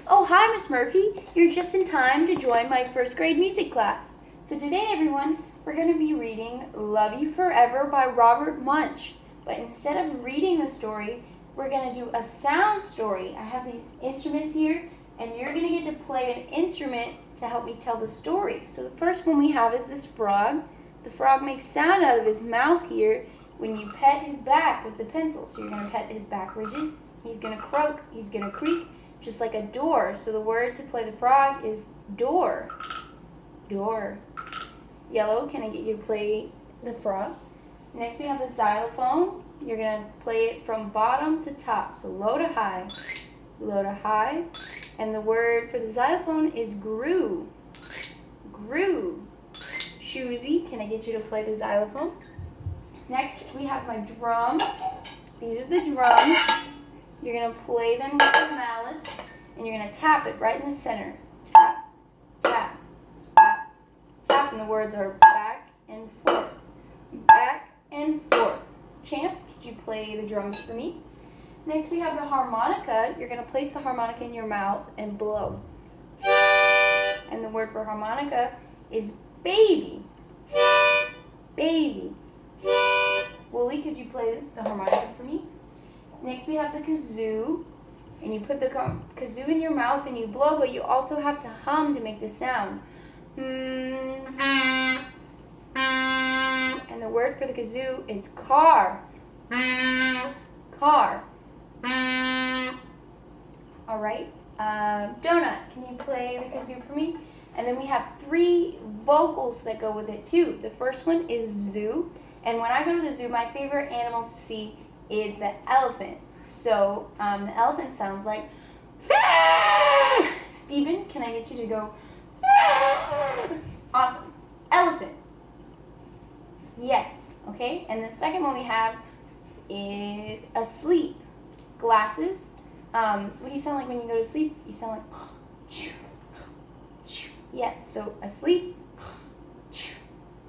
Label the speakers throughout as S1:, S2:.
S1: Oh, hi, Miss Murphy. You're just in time to join my first grade music class. So today, everyone, we're going to be reading Love You Forever by Robert Munsch. But instead of reading the story, we're going to do a sound story. I have these instruments here, and you're going to get to play an instrument to help me tell the story. So the first one we have is this frog. The frog makes sound out of his mouth here when you pet his back with the pencil. So you're going to pet his back ridges. He's going to croak. He's going to creak. Just like a door. So the word to play the frog is door. Door. Yellow, can I get you to play the frog? Next we have the xylophone. You're going to play it from bottom to top. So low to high. Low to high. And the word for the xylophone is grew. Grew. Shoozy, can I get you to play the xylophone? Next we have my drums. These are the drums. You're going to play them with the mallets, and you're going to tap it right in the center. Tap, tap, tap, tap, and the words are back and forth. Back and forth. Champ, could you play the drums for me? Next we have the harmonica. You're going to place the harmonica in your mouth and blow. And the word for harmonica is baby. Baby. Wooly, could you play the harmonica for me? Next we have the kazoo, and you put the kazoo in your mouth and you blow, but you also have to hum to make the sound. And the word for the kazoo is car. Car. All right. Donut, can you play the kazoo for me? And then we have 3 vocals that go with it too. The first one is zoo, and when I go to the zoo, my favorite animal to see is the elephant. So the elephant sounds like Steven, can I get you to go awesome. Elephant. Yes. Okay. And the second one we have is asleep. Glasses. What do you sound like when you go to sleep? You sound like yeah. So asleep.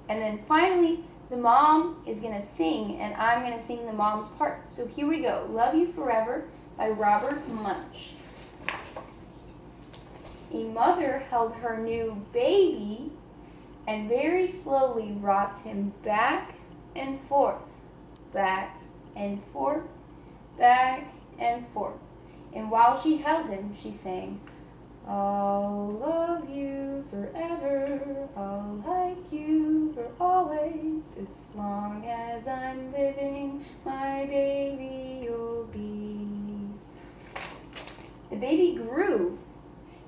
S1: And then finally, the mom is going to sing, and I'm going to sing the mom's part. So here we go. Love You Forever by Robert Munsch. A mother held her new baby and very slowly rocked him back and forth, back and forth, back and forth. And while she held him, she sang, I'll love you forever, I'll like you for always, as long as I'm living, my baby you'll be. The baby grew.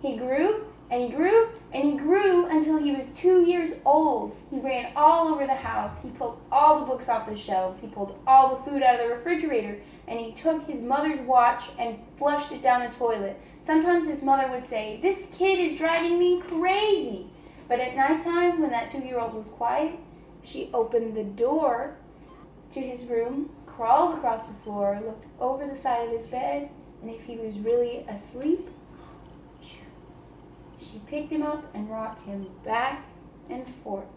S1: He grew, and he grew, and he grew until he was 2 years old. He ran all over the house. He pulled all the books off the shelves. He pulled all the food out of the refrigerator, and he took his mother's watch and flushed it down the toilet. Sometimes his mother would say, this kid is driving me crazy. But at nighttime, when that 2-year-old was quiet, she opened the door to his room, crawled across the floor, looked over the side of his bed, and if he was really asleep, she picked him up and rocked him back and forth,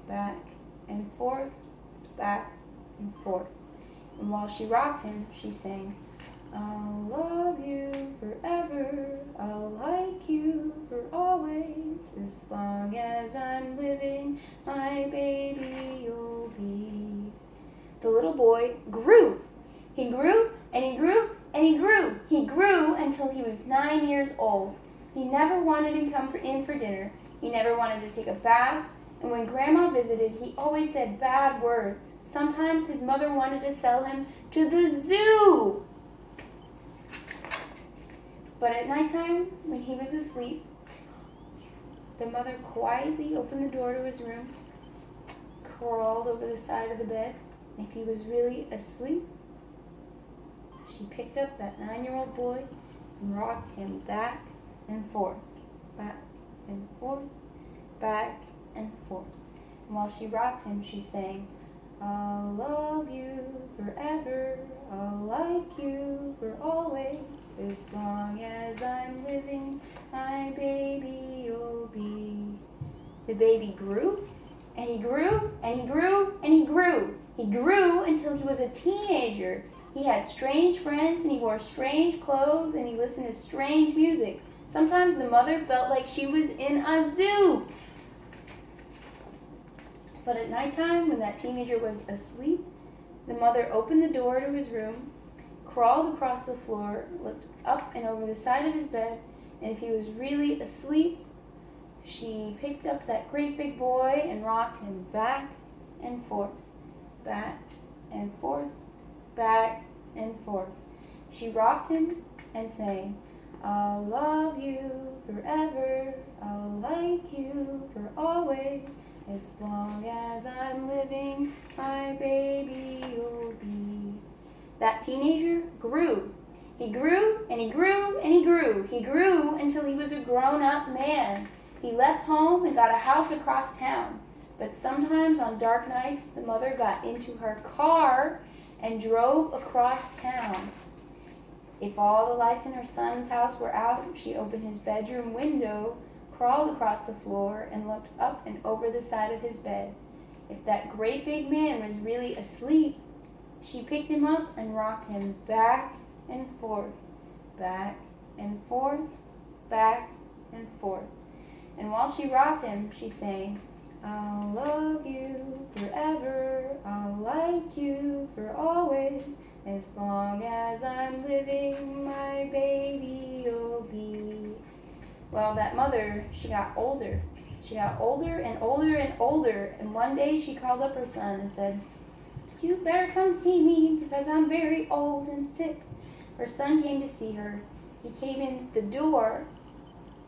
S1: back and forth, back and forth. And while she rocked him, she sang, I'll love you forever, I'll like you for always, as long as I'm living, my baby you'll be. The little boy grew. He grew, and he grew, and he grew. He grew until he was 9 years old. He never wanted to come in for dinner. He never wanted to take a bath, and when Grandma visited, he always said bad words. Sometimes his mother wanted to sell him to the zoo. But at nighttime, when he was asleep, the mother quietly opened the door to his room, crawled over the side of the bed, and if he was really asleep, she picked up that 9-year-old boy and rocked him back and forth, back and forth, back and forth. And while she rocked him, she sang, I'll love you forever, I'll like you for always, as long as I'm living, my baby you'll be. The baby grew, and he grew, and he grew, and he grew. He grew until he was a teenager. He had strange friends, and he wore strange clothes, and he listened to strange music. Sometimes the mother felt like she was in a zoo. But at nighttime, when that teenager was asleep, the mother opened the door to his room, crawled across the floor, looked up and over the side of his bed, and if he was really asleep, she picked up that great big boy and rocked him back and forth, back and forth, back and forth. She rocked him and sang, "I'll love you forever, I'll like you for always, as long as I'm living, my baby you'll be." That teenager grew. He grew and he grew and he grew. He grew until he was a grown-up man. He left home and got a house across town. But sometimes on dark nights, the mother got into her car and drove across town. If all the lights in her son's house were out, she opened his bedroom window, crawled across the floor, and looked up and over the side of his bed. If that great big man was really asleep, she picked him up and rocked him back and forth, back and forth, back and forth. And while she rocked him, she sang, "I'll love you forever, I'll like you for always, as long as I'm living, my baby you'll be." Well, that mother, she got older. She got older and older and older, and one day she called up her son and said, "You better come see me because I'm very old and sick." Her son came to see her. He came in the door.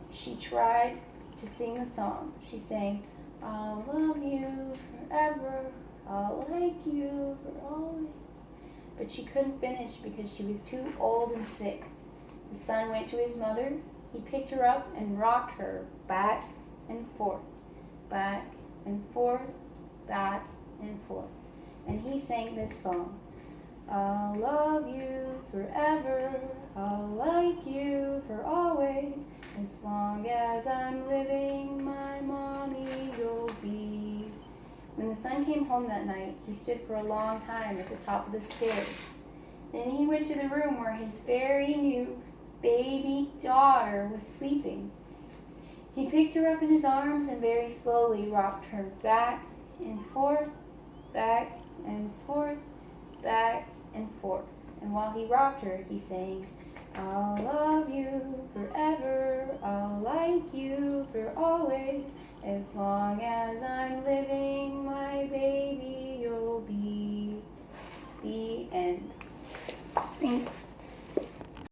S1: She tried to sing the song. She sang, "I'll love you forever, I'll like you for always." But she couldn't finish because she was too old and sick. The son went to his mother. He picked her up and rocked her back and forth, back and forth, back and forth. And he sang this song, "I'll love you forever, I'll like you for always, as long as I'm living, my mommy you'll be." When the son came home that night, he stood for a long time at the top of the stairs. Then he went to the room where his very new baby daughter was sleeping. He picked her up in his arms and very slowly rocked her back and forth, back and forth, back and forth. And while he rocked her, he sang, "I'll love you forever, I'll like you for always, as long as I'm living, my baby